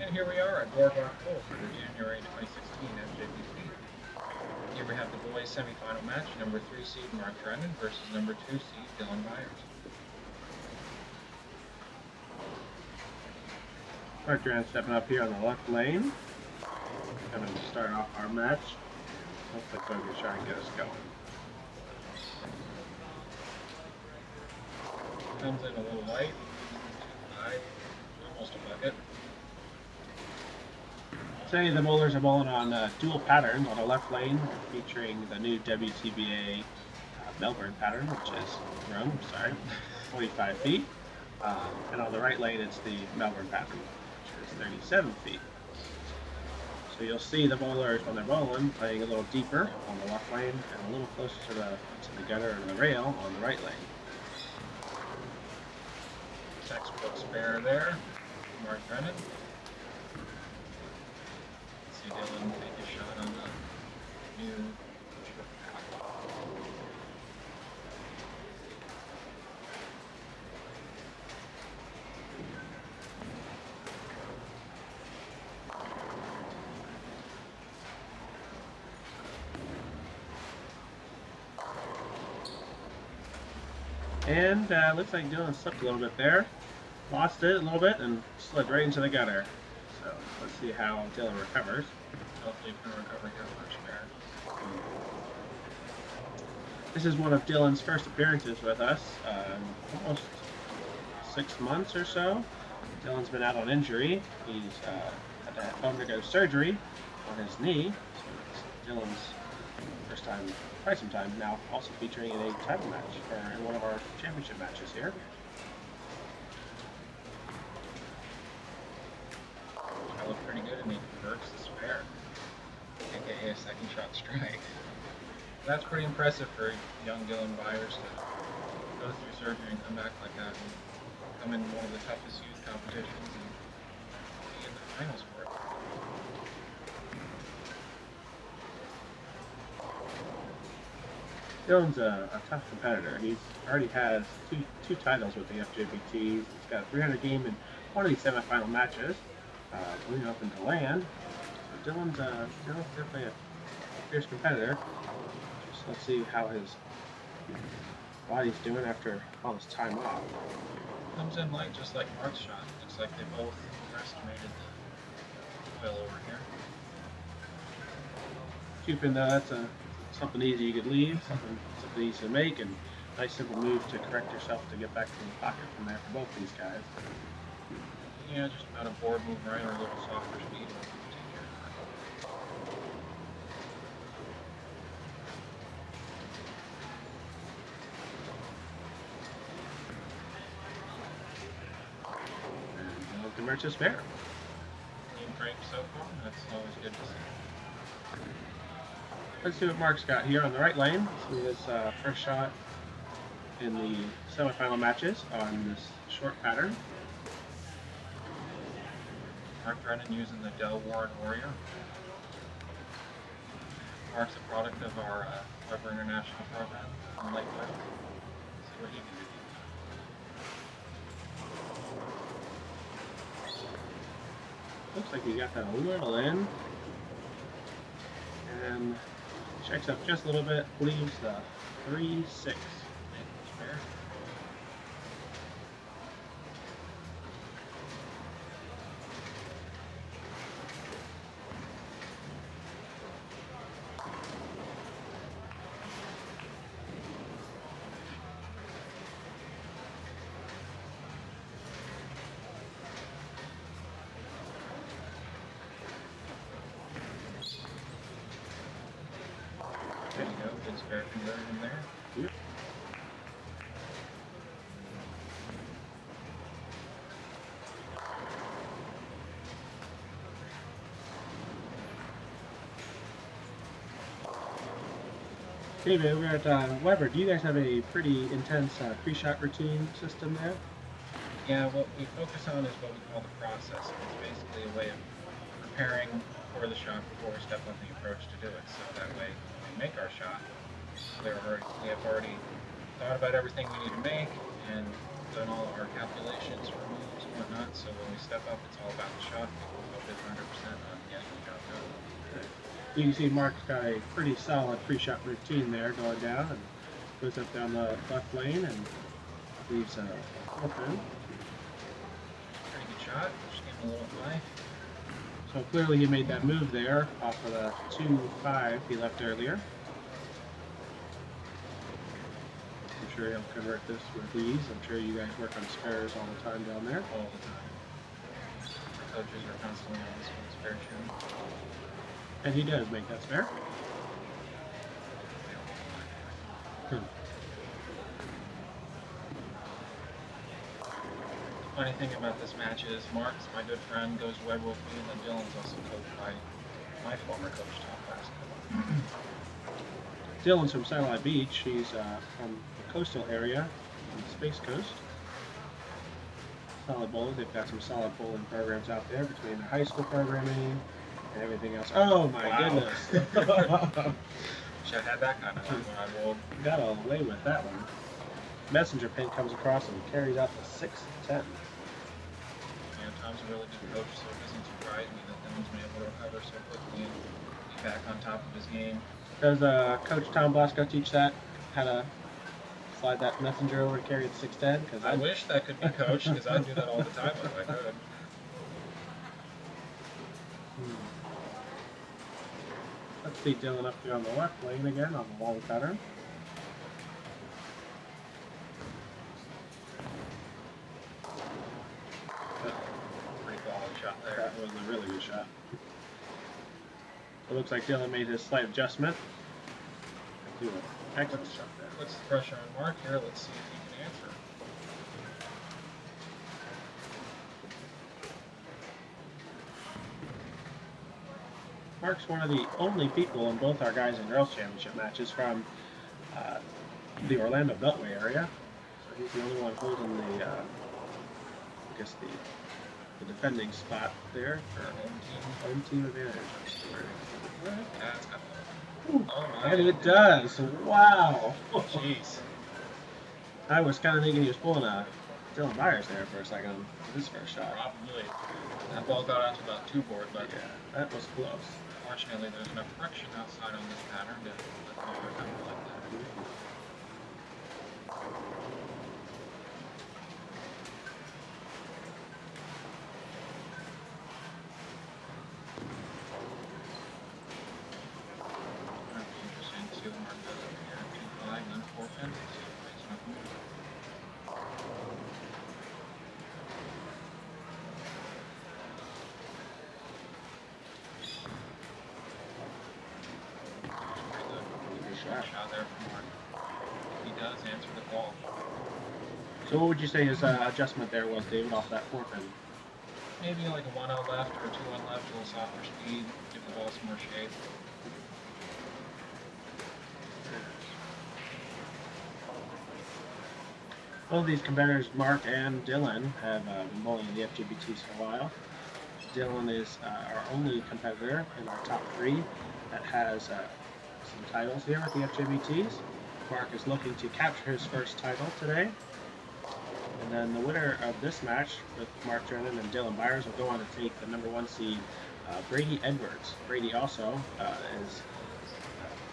And here we are at Boardwalk Bowl for the January 2016 FJBT. Here we have the boys semifinal match, number 3 seed Mark Drennen versus number 2 seed Byars. Mark Drennen stepping up here on the left lane. Going to start off our match. Looks like they're going to try and get us going. Comes in a little light, almost a bucket. Today the bowlers are bowling on dual patterns on the left lane, featuring the new WTBA Melbourne pattern, which is 45 feet. And on the right lane it's the Melbourne pattern, which is 37 feet. So you'll see the bowlers when they're bowling playing a little deeper on the left lane and a little closer to the gutter and the rail on the right lane. Textbook spare there, Mark Drennen. See Dylan take a shot on the new short path. And looks like Dylan slipped a little bit there. Lost it a little bit and slid right into the gutter. So let's see how Dylan recovers. Hopefully he can recover here much better. This is one of Dylan's first appearances with us, almost 6 months or so. Dylan's been out on injury. He's had to undergo surgery on his knee. So it's Dylan's first time, quite some time now, also featuring in a title match or in one of our championship matches here. I look pretty good and he converts the spare, aka a second shot strike. That's pretty impressive for young Dylan Byars to go through surgery and come back like that and come in one of the toughest youth competitions and be in the finals for it. Dylan's a tough competitor. He's already has two titles with the FJBT. He's got a 300 game in one of these semifinal matches, moving up into land. So Dylan's definitely a fierce competitor. So let's see how his body's doing after all this time off. Comes in light just like Mark's shot. Looks like they both underestimated the oil over here. Cupin, though, that's something easy you could leave, something easy to make, and nice simple move to correct yourself to get back to the pocket from there for both these guys. Yeah, just about a board move right or a little softer speed. And converts his spare. Clean frame so far. That's always good to see. Let's see what Mark's got here on the right lane. See his first shot in the semifinal matches on this short pattern. Mark Drennen using the Del Warren Warrior. Mark's a product of our Weber International program on Lakewood. See what he can do. Looks like he got that a little in. And checks up just a little bit, leaves the 3-6. Spare. There you go, good spare conversion there. Yep. David, we're at Weber. Do you guys have a pretty intense pre-shot routine system there? Yeah, what we focus on is what we call the process. It's basically a way of preparing for the shot before we step on the approach to do it. So that way, when we make our shot, we have already thought about everything we need to make and done all of our calculations for moves and whatnot. So when we step up, it's all about the shot. We can You can see Mark's got a pretty solid pre-shot routine there going down, and goes up down the left lane and leaves a open. Pretty good shot. Just getting a little high. So clearly he made that move there off of the 2-5 he left earlier. I'm sure he'll convert this with ease. I'm sure you guys work on spares all the time down there. All the time. The coaches are constantly on this one spare shooting. And he does make that spare. Funny thing about this match is Mark's my good friend, goes to Edward Field, and Dylan's also coached by my former coach, Tom Basketball. Dylan's from Satellite Beach. He's from the coastal area on the Space Coast. Solid bowling. They've got some solid bowling programs out there between the high school programming and everything else. Oh my goodness. Should have had that kind of luck when I rolled. Got away with that one. Messenger pin comes across and carries out the 6-10. Yeah, Tom's a really good coach, so it doesn't surprise me that Dylan's been able to recover so quickly and be back on top of his game. Does Coach Tom Blasco teach that? How to slide that messenger over to carry the 6-10? Cause I wish that could be coached, because I do that all the time if I could. Let's see Dylan up here on the left lane again on the long pattern. Pretty quality shot there. That was a really good shot. It looks like Dylan made his slight adjustment. Excellent shot there. Puts the pressure on Mark here. Let's see if he can answer. Mark's one of the only people in both our guys and girls championship matches from the Orlando Beltway area. So he's the only one holding the, I guess the defending spot there for home team advantage. That's got Oh and it does. Wow. Jeez. I was kind of thinking he was pulling a Dylan Byars there for a second with his first shot. Probably. That ball got out to about 2 board, but yeah, that was close. Fortunately, there's enough friction outside on this pattern to let the ball come like that. That'd be interesting to see what Mark does up here. 2-5, then 4 pin. See if he makes enough moves. Shot there from Mark. He does answer the call. So what would you say his adjustment there was, David, off that 4 pin? Maybe like a 1-0 left or a 2-1 left, a little softer speed, give the ball some more shape. Both of these competitors, Mark and Dylan, have been bowling in the FJBTs for a while. Dylan is our only competitor in our top 3 that has some titles here with the FJBTs. Mark is looking to capture his first title today. And then the winner of this match with Mark Drennen and Dylan Byars will go on to take the #1 seed, Brady Edwards. Brady also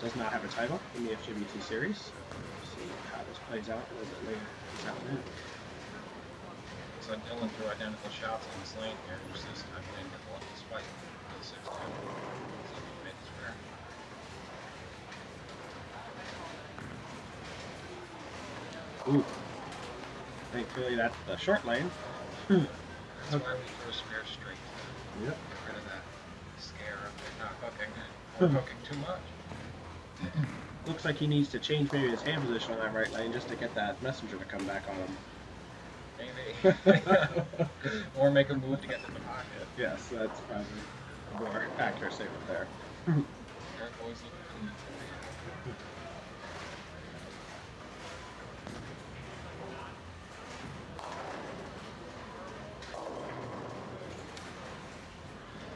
does not have a title in the FJBT series. We'll see how this plays out a little bit later this afternoon. Looks like Dylan threw identical shots on this lane here, which this time he didn't pull up the spike for the 6-2. Looks like he made this fair. Ooh. Thankfully, that's the short lane. That's why we throw spare straight. Yep. Get rid of that scare of it not hooking or hooking too much. Looks like he needs to change maybe his hand position on that right lane just to get that messenger to come back on him. Maybe. Or make a move to get to the pocket. Yes, that's probably a more accurate statement there. Eric always looking clean.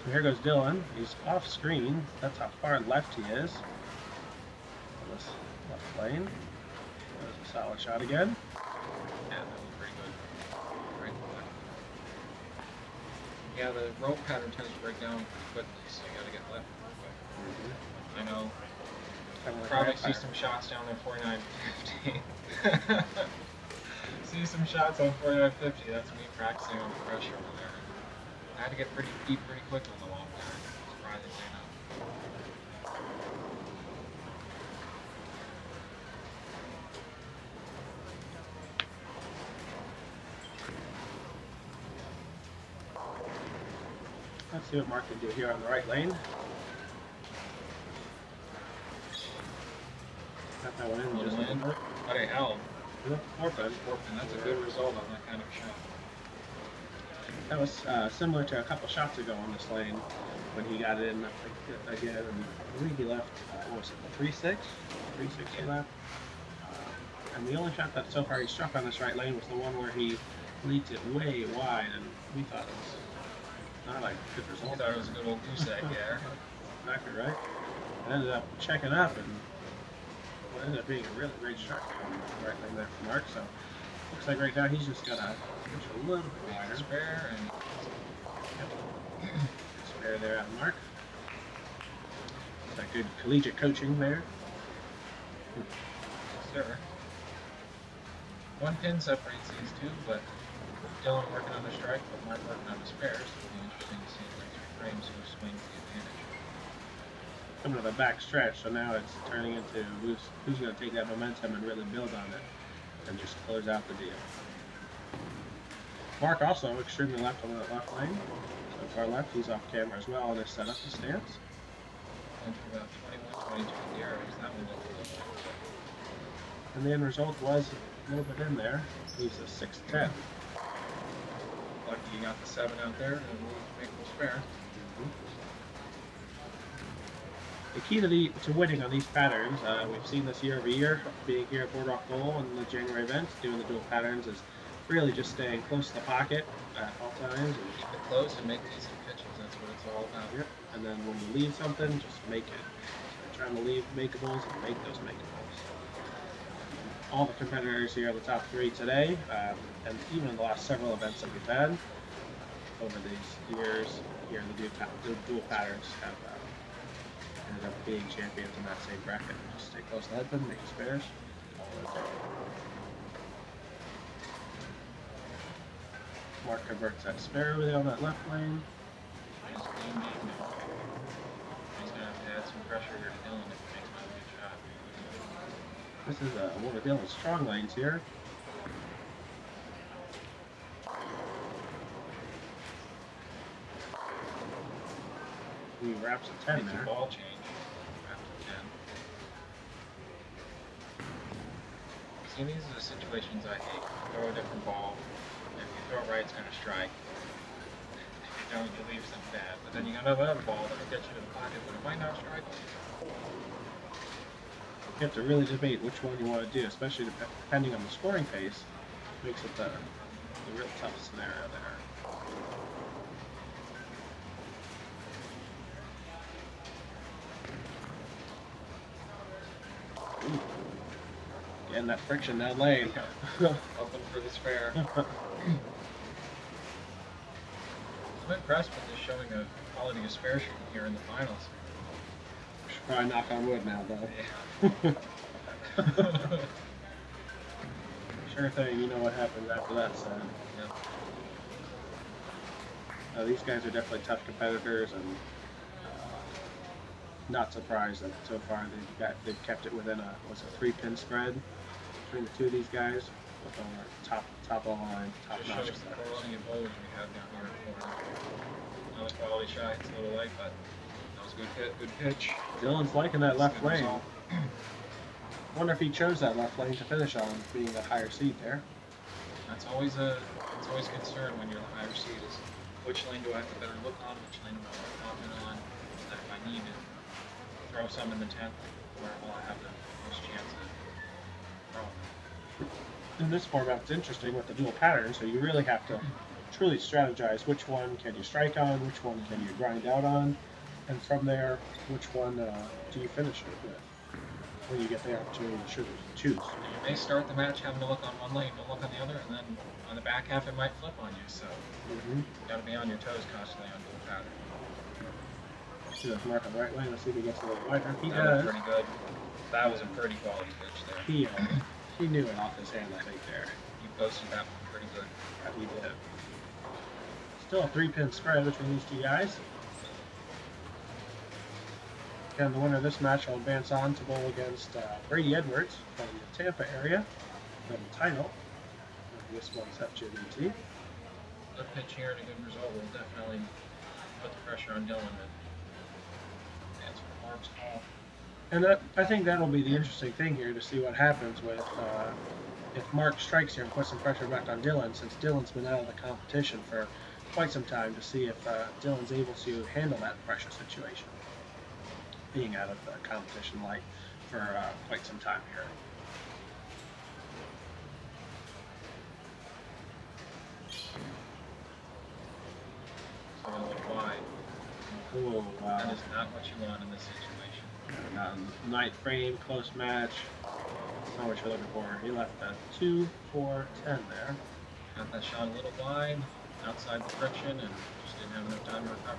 So here goes Dylan. He's off screen. That's how far left he is. On this left lane. There's a solid shot again. Yeah, that was pretty good. Right. Yeah, the rope pattern tends to break down quickly, so you gotta get left quick. I know. Probably see some shots down there 49.50. See some shots on 49.50. That's me practicing under pressure over there. I had to get pretty deep pretty quick on the long pattern. Surprisingly enough. Let's see what Mark can do here on the right lane. Got that one in just a little bit. But it held. Four pin. That's a good result on that kind of shot. That was similar to a couple shots ago on this lane when he got in again, and I believe he left, what was it, 3-6? 3-6 he left. And the only shot that so far he struck on this right lane was the one where he leaked it way wide, and we thought it was not like a good result. We thought it was a good old goose egg there. Exactly right. I ended up checking up, and it ended up being a really great shot on the right lane there for Mark. So looks like right now he's just got to push a little bit wider. Spare and spare there at Mark. Is that good collegiate coaching there? Sure. One pin separates these two, but Dylan working on the strike, but Mark working on the spares. It'll be interesting to see in like 3 frames who swings the advantage. Coming to the back stretch, so now it's turning into who's going to take that momentum and really build on it and just close out the deal. Mark also extremely left on that left lane. So far left, he's off camera as well, and has set up the stance. Went for about 21, 22 Byars. That one looked a little bit. And the end result was a little bit in there. He's a 6-10. Lucky you got the 7 out there and we'll make a spare. The key to winning on these patterns, we've seen this year over year, being here at Boardwalk Bowl in the January event, doing the dual patterns, is really just staying close to the pocket at all times. And keep it close and make decent pitches. That's what it's all about. Yep. And then when you leave something, just make it. So trying to leave makeables and make those makeables. All the competitors here are the top 3 today, and even in the last several events that we've had over these years here in the dual patterns have ended up being champions in that same bracket. Just stay close to head them, make spares. Mark converts that spare over there on that left lane. Just clean game now. He's going to have to add some pressure here to Dylan if he makes another good shot. This is one of Dylan's strong lanes here. He wraps a 10 Makes there. a ball change after 10. See, these are the situations I hate. Throw a different ball. If you throw it right, it's going to strike. If you don't, you leave some bad. But then you got another ball that'll get you to the pocket, but it might not strike. You have to really debate which one you want to do, especially depending on the scoring pace. Makes it the real tough scenario there. Ooh. Getting that friction that lane. Open for the spare. I'm impressed with this showing of quality of spare shooting here in the finals. Should probably knock on wood now, though. Yeah. Sure thing, you know what happens after that, son. Yep. These guys are definitely tough competitors, and not surprised that so far they've kept it within a 3-pin spread between the two of these guys. With our top of the line, top Just notch. shows the quality of bowlers we have down here in Florida. Another quality shot, it's a little light, but that was a good hit, good pitch. Dylan's liking that left lane. Result. Wonder if he chose that left lane to finish on, being the higher seed there. That's always a concern when you're the higher seed is which lane do I have a better look on, which lane am I more confident on, that if I need to throw some in the 10th, where will I have the most chance of throwing? In this format, it's interesting with the dual pattern, so you really have to truly strategize which one can you strike on, which one can you grind out on, and from there, which one do you finish it with when you get the opportunity to choose. may start the match having to look on one lane, don't look on the other, and then on the back half it might flip on you. So you got to be on your toes constantly on dual pattern. See this mark on the right lane. Let's see if he gets a little wider. He That does. was pretty good. That was a pretty quality pitch there. He knew it off his hand, I think, there. He posted that one pretty good. Yeah, he did. Still a 3-pin spread between these two guys. And the winner of this match will advance on to bowl against Brady Edwards from the Tampa area for the title. This one's FJBT. Good pitch here and a good result will definitely put the pressure on Dylan to answer Mark's call. And I think that'll be the interesting thing here to see what happens with if Mark strikes here and puts some pressure back on Dylan, since Dylan's been out of the competition for quite some time, to see if Dylan's able to handle that pressure situation, being out of the competition like for quite some time here. So a little wide. Oh, wow. That is not what you want in this situation. Not in the ninth frame, close match. Not what you're looking for. He left a 2-4-10 there. Got that shot a little wide, outside the friction, and just didn't have enough time to recover.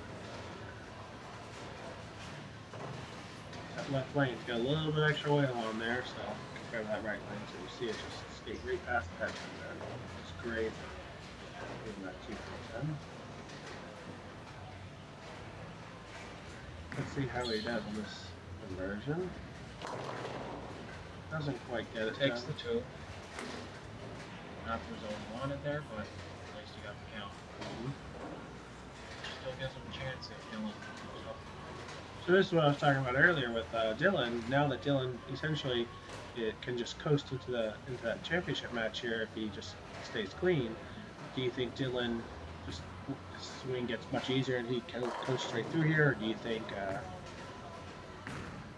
That left lane's got a little bit extra oil on there, so compare that right lane. So you see it just skate right past the head there. It's great. Give him that 2-4-10. Let's see how he does on this conversion. Doesn't quite get it. Takes done. the 2. Not the result he wanted there, but at least he got the count. Still gives him a chance if Dylan goes up. So this is what I was talking about earlier with Dylan. Now that Dylan essentially can just coast into that championship match here if he just stays clean, do you think Dylan just his swing gets much easier and he can coast straight through here, or do you think?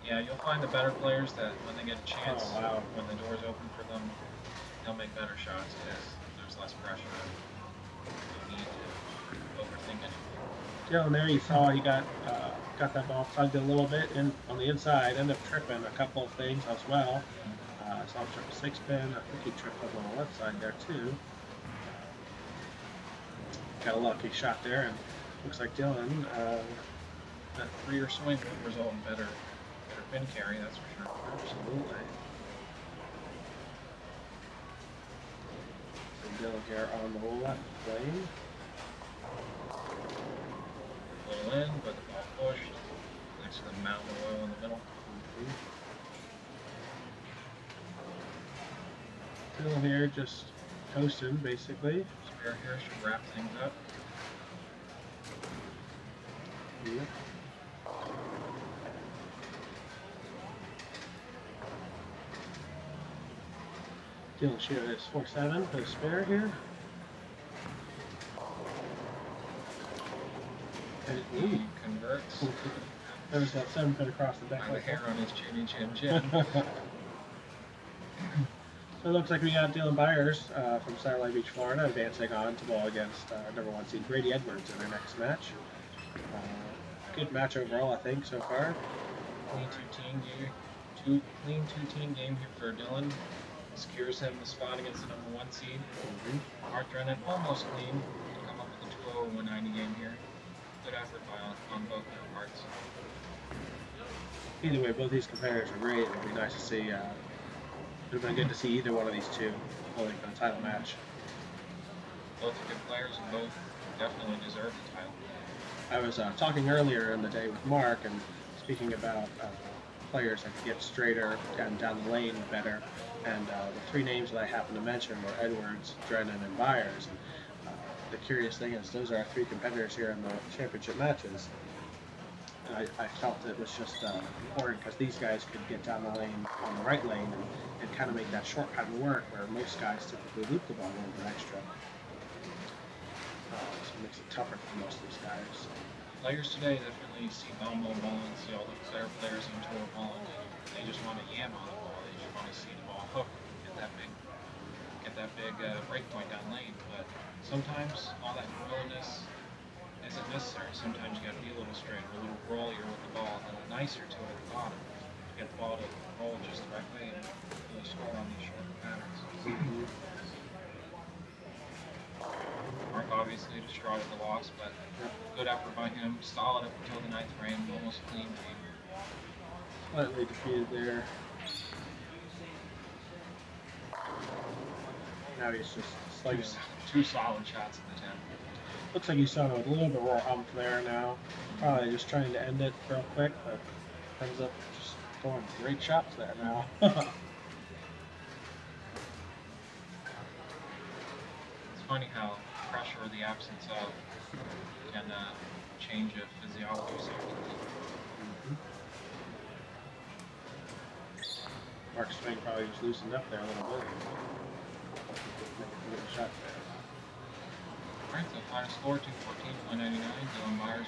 Yeah, you'll find the better players that when they get a chance, Oh, wow. when the door's open for them, they'll make better shots because there's less pressure. No need to overthink anything. Dylan there, you saw he got that ball tugged a little bit in on the inside, ended up tripping a couple of things as well. Saw him trip a 6-pin. I think he tripped up on the left side there too. Got a lucky shot there, and looks like Dylan. That freer swing would result in better pin carry, that's for sure. Absolutely. So Dylan here on the left lane. A little in, but the ball pushed next to the mountain of oil in the middle. Dylan here just coasting basically. Spare here should wrap things up. Yep. Dylan shoot is 4-7 for the spare here. And He converts. There's that 7-pin across the back. By the hair on his chin. So it looks like we got Dylan Byars from Satellite Beach, Florida, advancing on to bowl against number 1 seed Brady Edwards in their next match. Good match overall, I think, so far. Clean two-team game here for Dylan. Secures him the spot against the number 1 seed. Mark Drennen almost clean. Come up with a 2-0 190 game here. Good effort on both their parts. Either way, both these competitors are great. It'd be nice to see. It would have been good to see either one of these two holding for the title match. Both are good players and both definitely deserve the title. I was talking earlier in the day with Mark and speaking about players that could get straighter and down the lane better. And the 3 names that I happened to mention were Edwards, Drennen, and Byars. And the curious thing is those are our 3 competitors here in the championship matches. And I felt it was just important because these guys could get down the lane on the right lane and kind of make that short pattern work where most guys typically loop the ball a little bit extra. So it makes it tougher for most of these guys. Players today definitely see bomb balling, see all the better players on tour balling. They just want to yam on the ball. They just want to see the ball hook, get that big break point down lane. But sometimes all that rolliness isn't necessary. Sometimes you got to be a little straighter, a little rollier with the ball, a little nicer to it at the bottom. get the ball to roll just the right way and really score on these short patterns. Mhm. Mark obviously distraught at the loss, but good effort by him. Solid up until the ninth frame, almost clean game. Slightly defeated there. Now he's just slugging. Two solid shots at the 10. Looks like he's starting with a little bit more umph there now. Probably just trying to end it real quick, but ends up just throwing great shots there now. It's funny how pressure or the absence of can change a physiology so quickly. Mark's swing probably just loosened up there a little bit. Make a good shot there. Alright, so final score 214 to 199. Dylan Byars